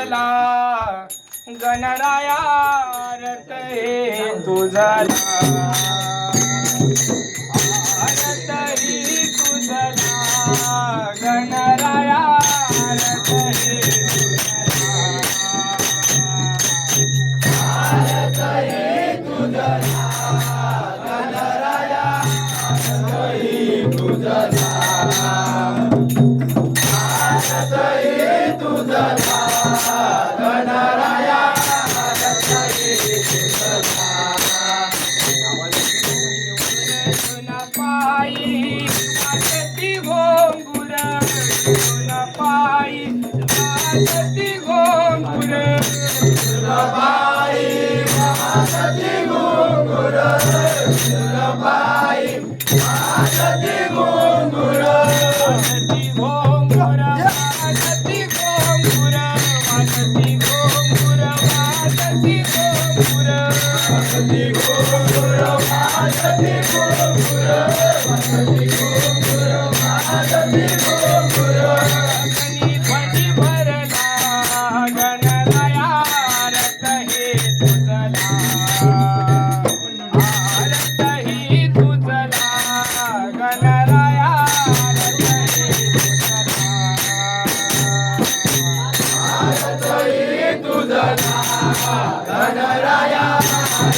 तुझला गणराया रत हे तुझला रत ही तुझला गणराया रत हे पायी वाजती घोंगुर पायी वाजती घोंगुर पायी वाजती घोंगुर पायी वाजती घोंगुर वाजती घोंगुर वाजती घोंगुर वाजती घोंगुर वाजती घोंगुर वाजती घोंगुर वाजती घोंगुर गणी ध्वनी भरला गणराया रत हे तुझला रत ही तुझला गणराया रत हे तुझला गणराया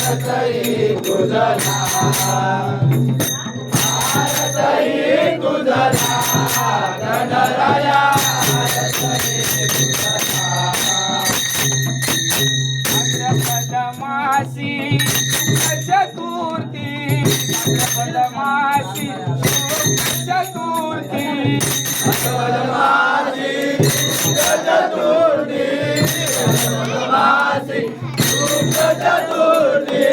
रत ही तुझला गणराया भाद्रपदमासी चतुर्थी भाद्रपदमासी चतुर्थी भाद्रपदमासी चतुर्थी भाद्रपदमासी चतुर्थी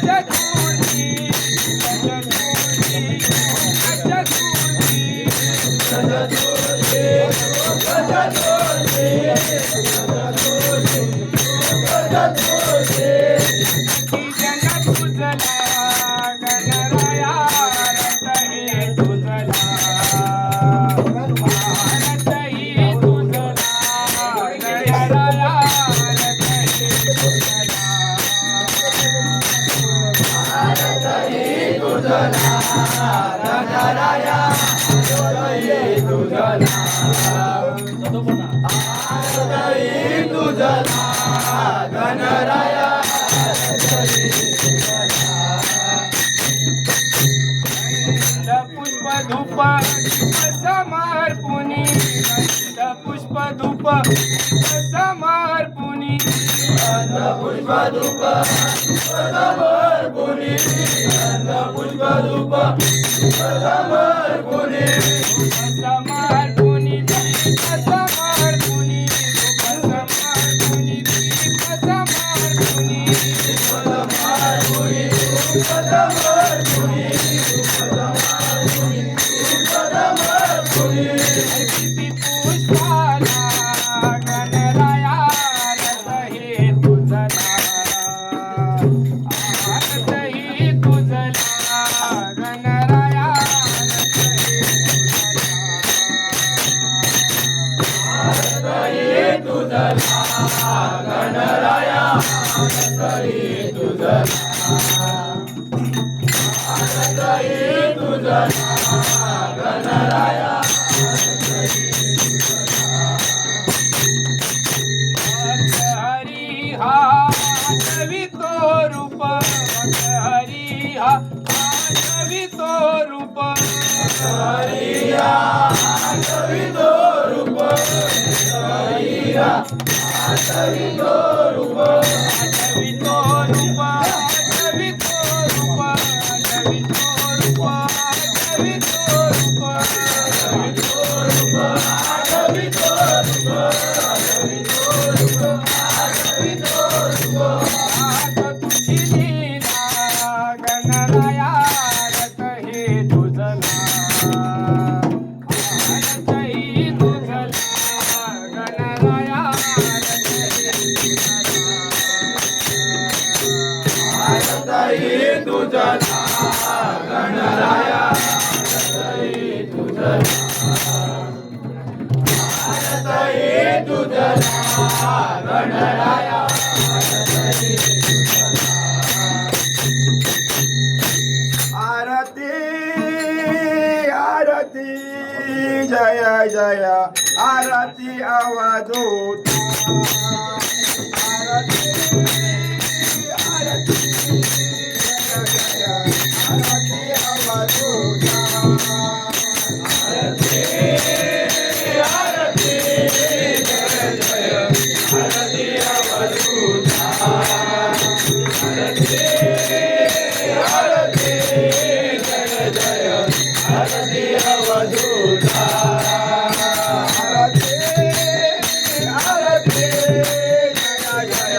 चतुर्थी चतुर्थी गणराया रत हे तुझला रत ही तुझला गणराया रत हे तुझला रत ही तुझला गणराया रत ही तुझला गणराया पुष्प धूप समर्पुनी पुष्प धूप समर्पुनी पुष्प धूप समर्पुनी पुष्प धूप समर्पुनी समर्पुनी समर्पुनी पुष्पाला गणराया रत हे तुझला रत ही तुझला गणराया रत हे तुझला गणराया रत ही तुझला गणराया हरी हा तो रूप हरी हा तो रूप हरी हा तो रूप हरी हा तो रूप गणराया रत हे तुझला गणराया तुझला गणराया तुझला गणराया आरती आरती जय जय आरती अवधूता आरती आरती जय जय आरती अवधूता आरती आरती जय जय आरती अवधूता आरती आरती जय जय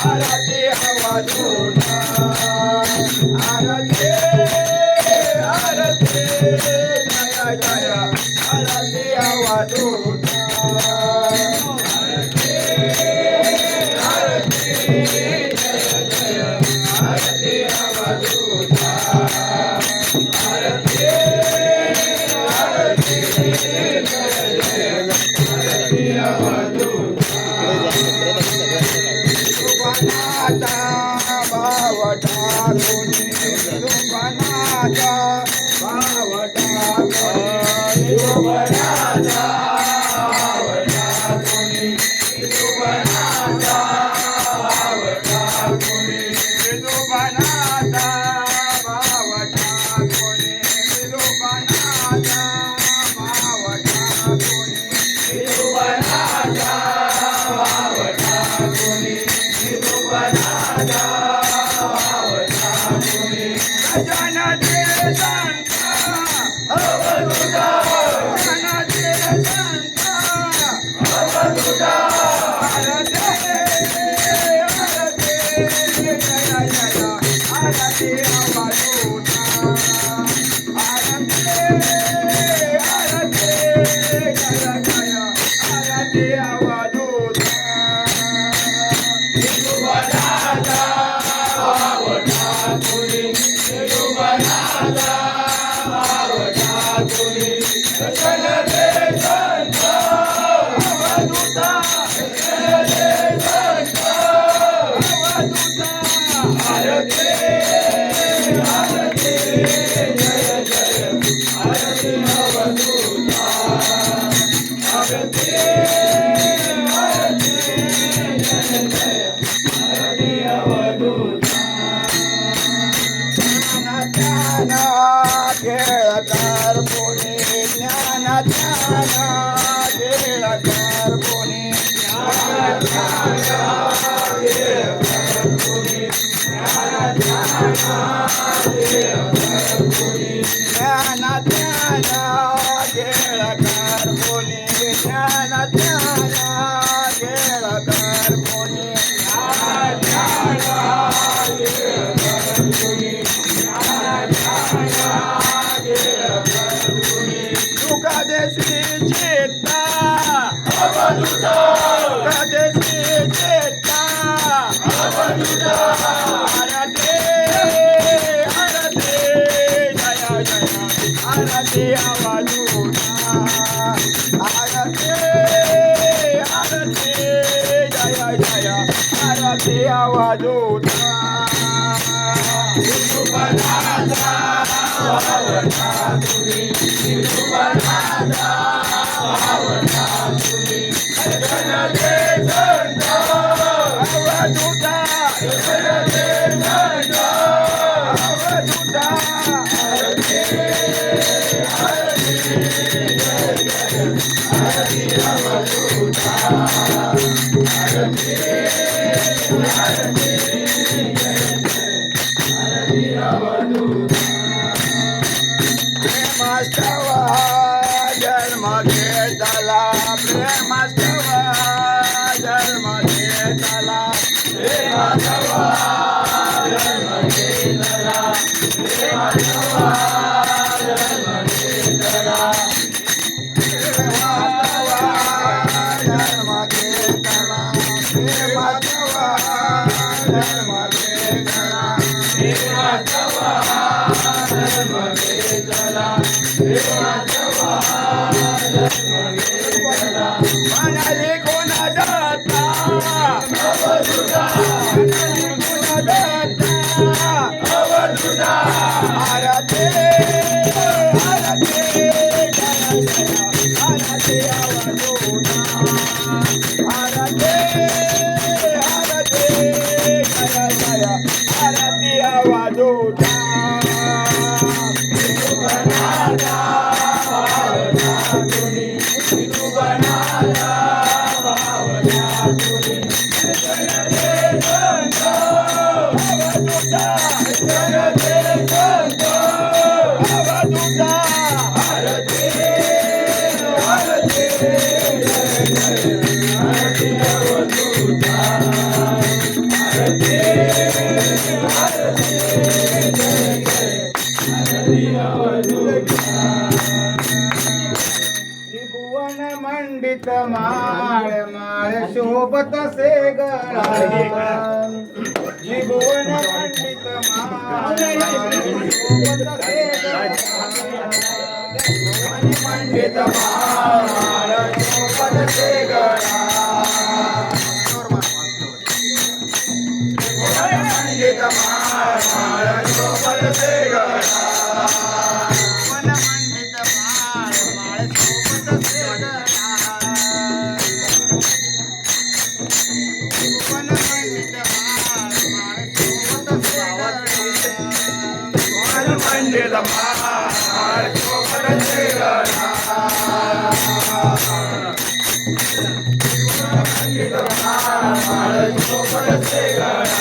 आरती अवधूता आरती आरती जय जय आरती अवधूता आरती आरती जय जय आरती अवधूता सुबनाता भावटा गुणी सुबनाता भावटा गुणी सुबनाता भावटा गुणी सुबनाता भावटा गुणी सुबनाता भावटा गुणी सुबनाता भावटा गुणी सुबनाता भावटा गुणी सुबनाता भावटा गुणी गजानने संता अवधूता गजानने संता अवधूता आरती आरती जय जय आरती अवधूता आरती आरती जय जय आरती अवधूता सुबनाता भावटा गुणी सुबनाता भावटा गुणी गणदे संत अवधूता गणदे संत अवधूता आरती आरती जय जय आरती अवधूता आरती आरती जय जय आरती अवधूता ज्ञान खेळकर कोणी ज्ञान खेळकर कोणी ज्ञान खेळकर कोणी ज्ञान खेळकर कोणी तुकादेशी चेता अवधूता तुकादेशी चेता अवधूता आरती आरती जय जय आरती अवधूता आरती आरती जय जय आरती अवधूता सुबनाता भावटा गुणी सुबनाता भावटा गुणी गणदे संत अवधूता गणदे संत अवधूता आरती आरती जय जय आरती अवधूता आरती आरती जय जय आरती अवधूता प्रेमास्तव जन्म घेतला प्रेमास्तव जन्म घेतला प्रेमातवा जन्म घेतला प्रेमातवा जन्म घेतला प्रेमास्तव जन्म घेतला प्रेमास्तव जन्म घेतला प्रेमातवा जन्म घेतला प्रेमातवा जन्म घेतला म्हणाले कोणा दाता त्रिभुवन मंडित माळ माळ शोभत से गळा त्रिभुवन मंडित माळ शोभत से मंडित माळ शोभत से गळा मंडित माळ शोभत से गळा मंडित माळ शोभत से गळा मंडित माळ शोभत से गळा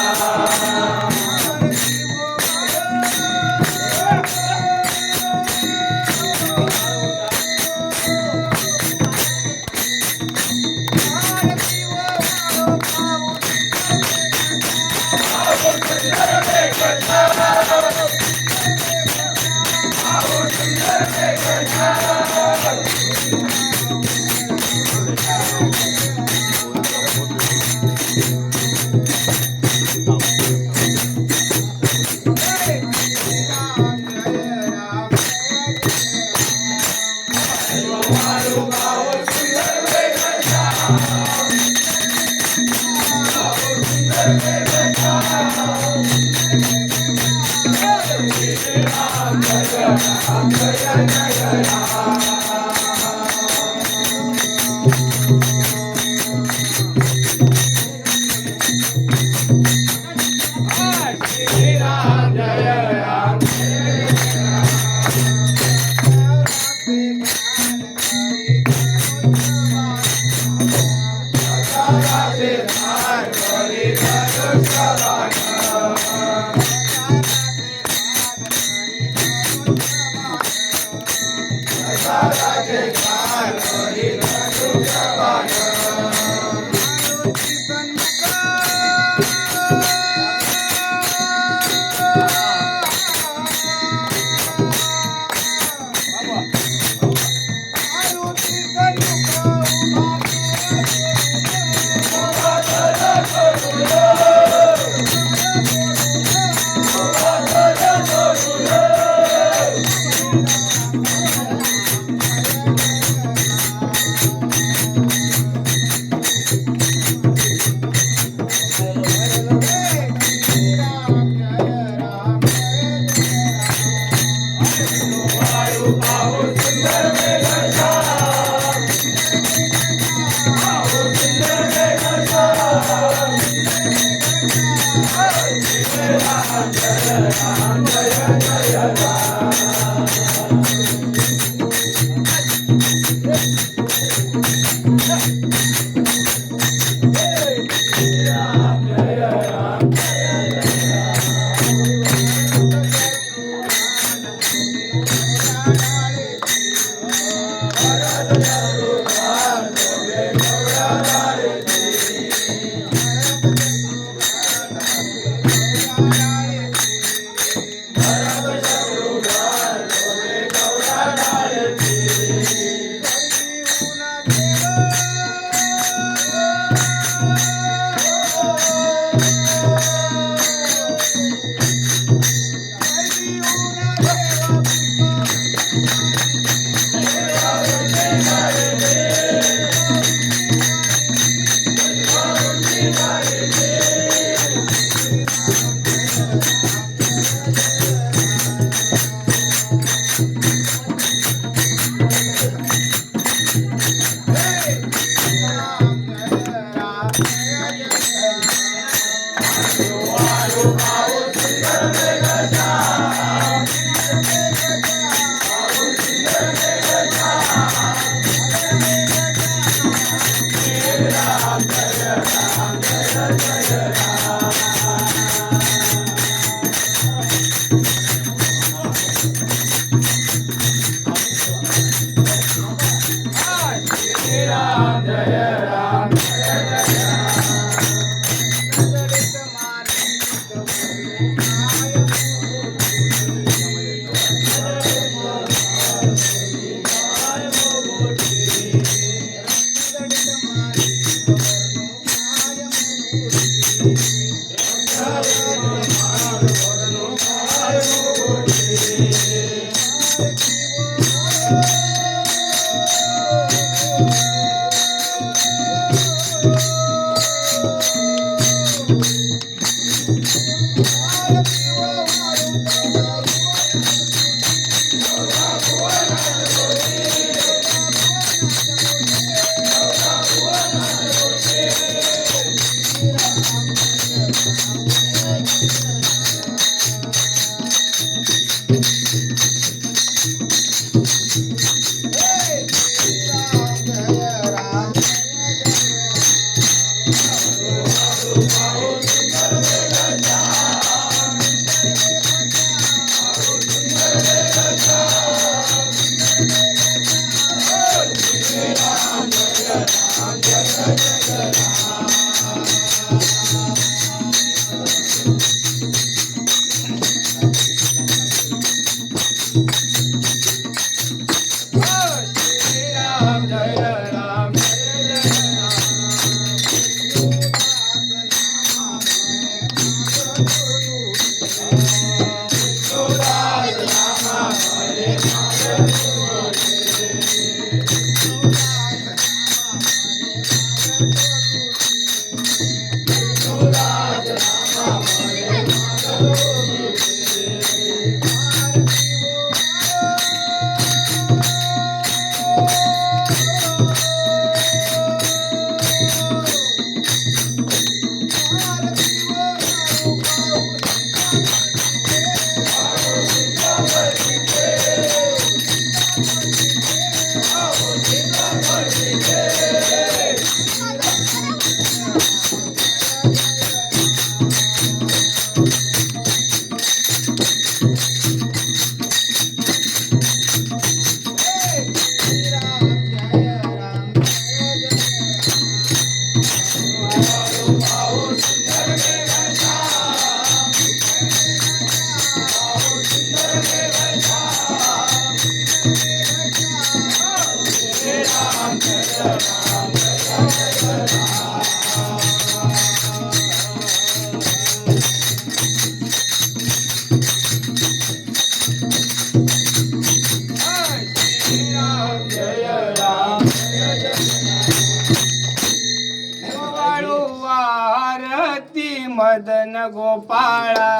मदन गोपाळा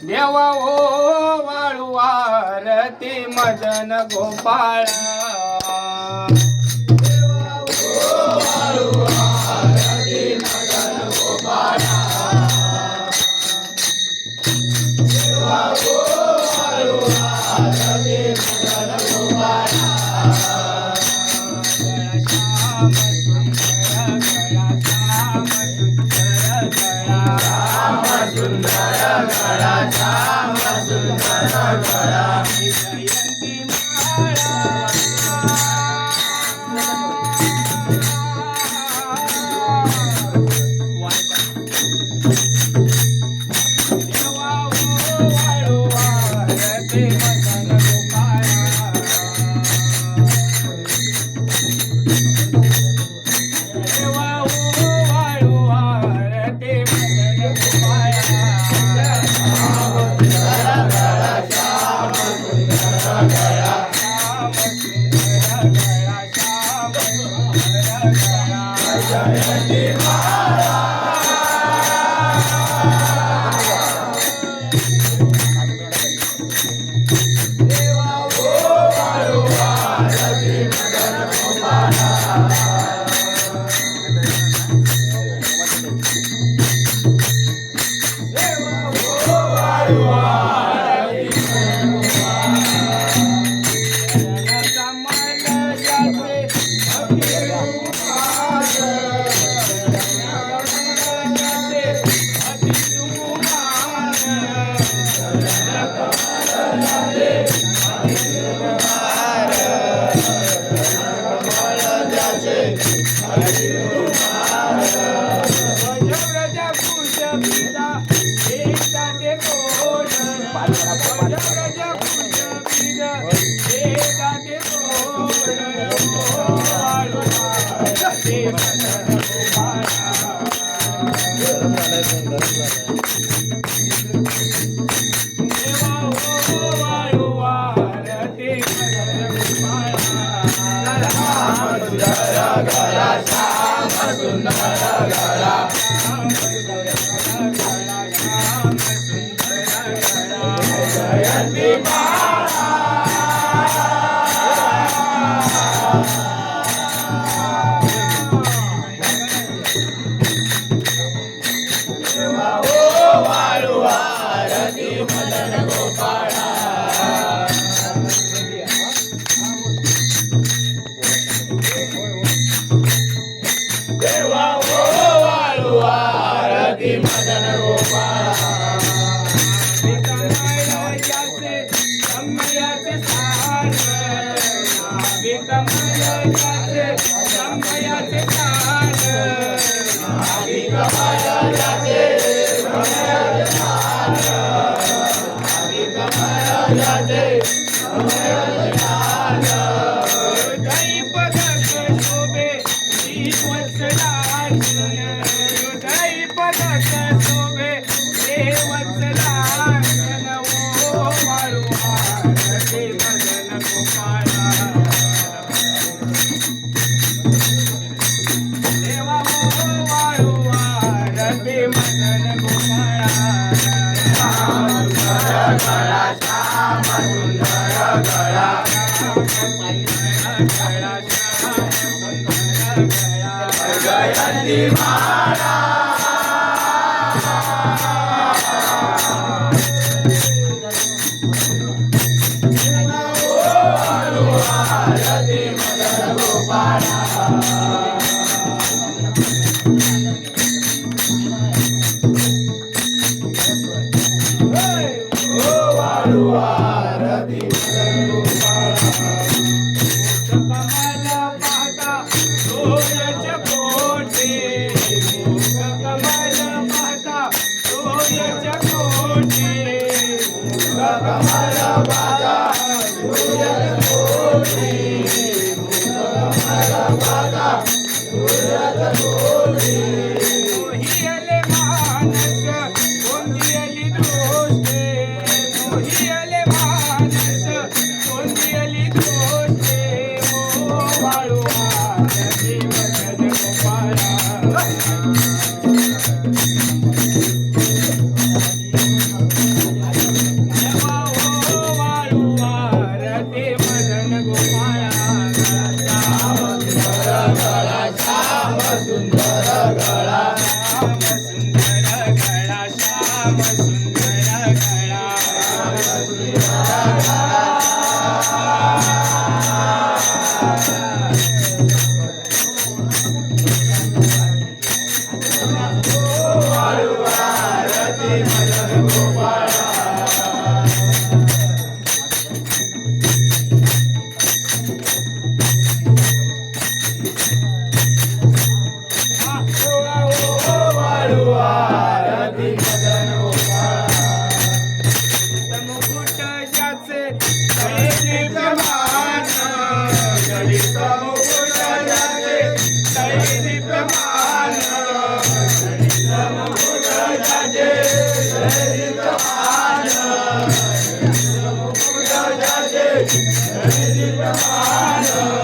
देवा ओ वाळू आरती मदन गोपाळा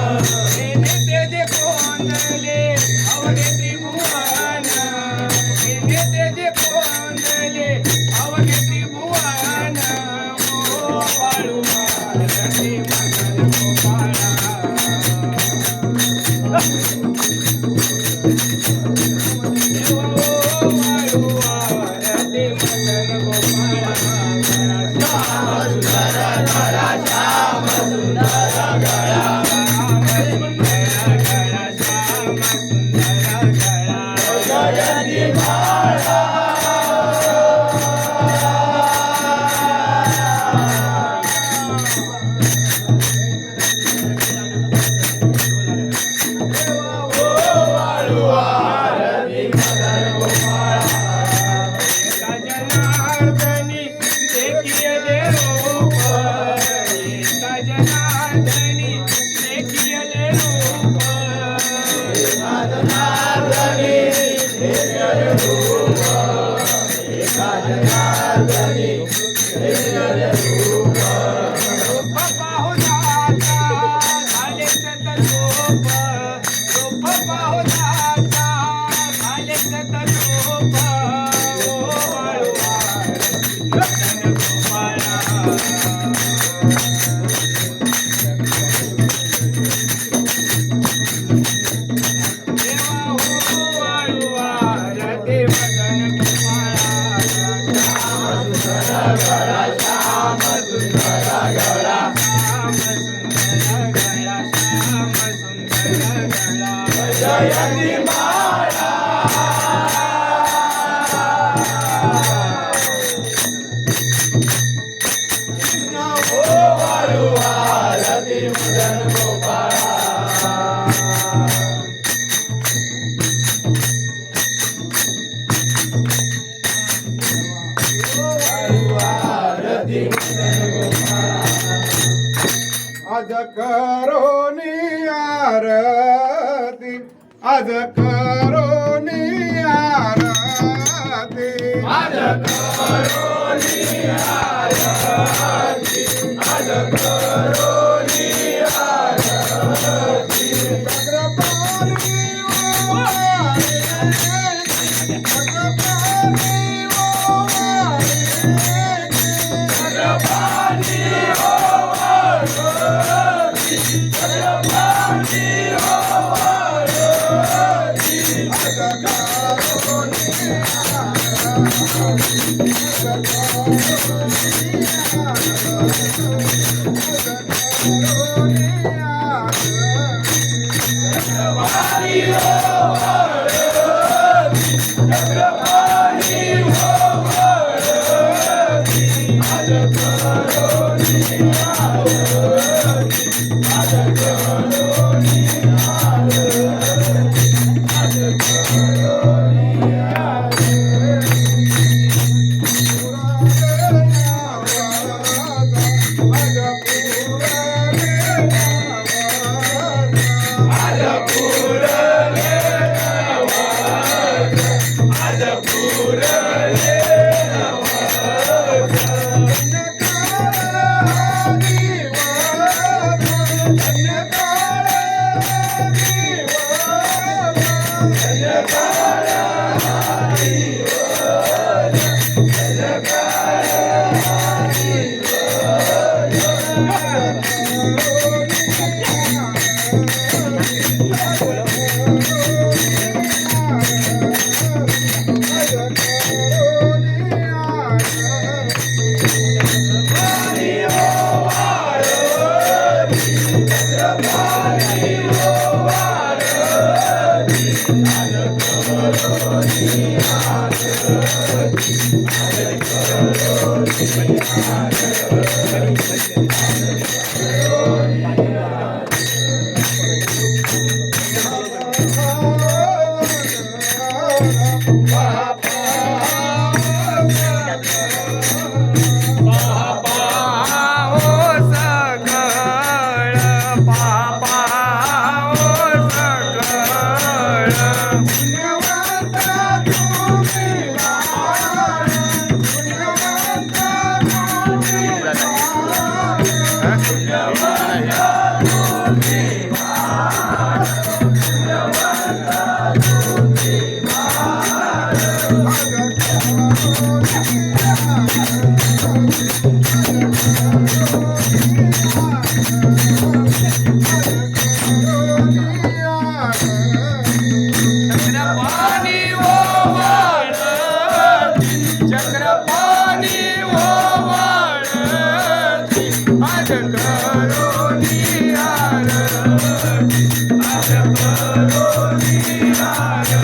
नेते कोंदले अवघे त्रिभुवन नेते कोंदले अवघे त्रिभुवन वाळुवा रती मदन गोपाळा वाळुवा रती मदन गोपाळा श्याम सुंदर गळा जनार्दनी देखिए रूप जनार्दनी देखिए रूप रूप पाहू जाता झाले सतरूप रूप पाहू जाता झाले सतरूप ओ वाळुवा मदन गोपाळा देवा हो वाळुवा रती मदन गोपाळा श्याम सुंदर गळा श्याम सुंदर गळा श्याम सुंदर गळा श्याम सुंदर गळा जयंती माळा ओ वाळुवा रती मदन गोपाळा आज करोनी आरती आज करोनी आरती आज करोनी आरती आज करोनी आरती चक्रपाणी वाळे चक्रपाणी वाळे चक्रपाणी हो वाळुवा चक्रपाणी हो वाळुवा आज करोनी चक्रपाणी हो वाळुवा चक्रपाणी हो वाळुवा आज करोनी आरती आज करोनी आरती आज करोनी आज पुरले नवस आज पुरले नवस पुण्यवंत तुम्ही आज करोनी आरती आज करोनी आरती आज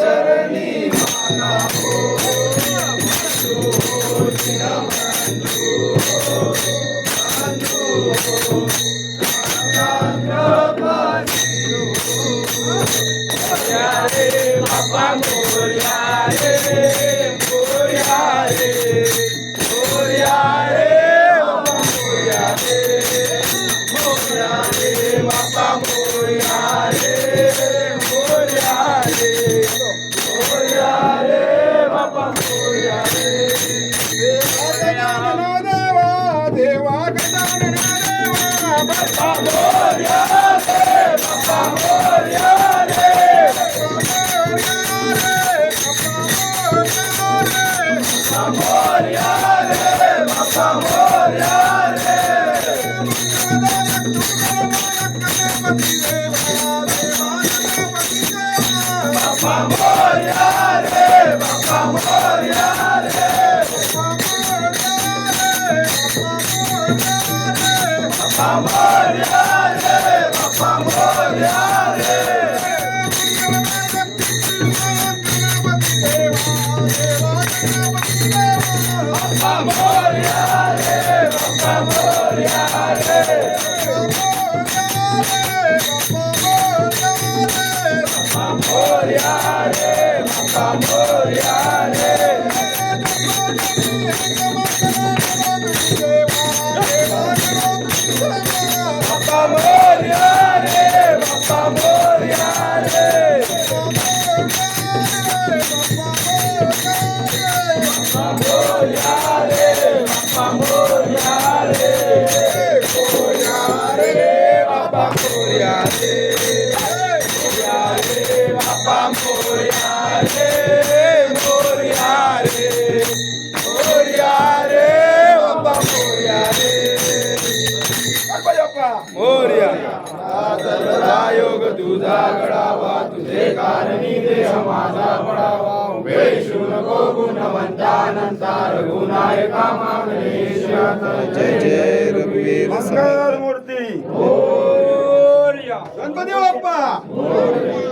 करोनी मोरया योग तुझा गडावा तुझे कारणी देह माझा पडावा वेशू नको गुणवंतानंता रघुनायका मागणे जय जय रघुवीर मंगल मूर्ती मोरया. गणपती बाप्पा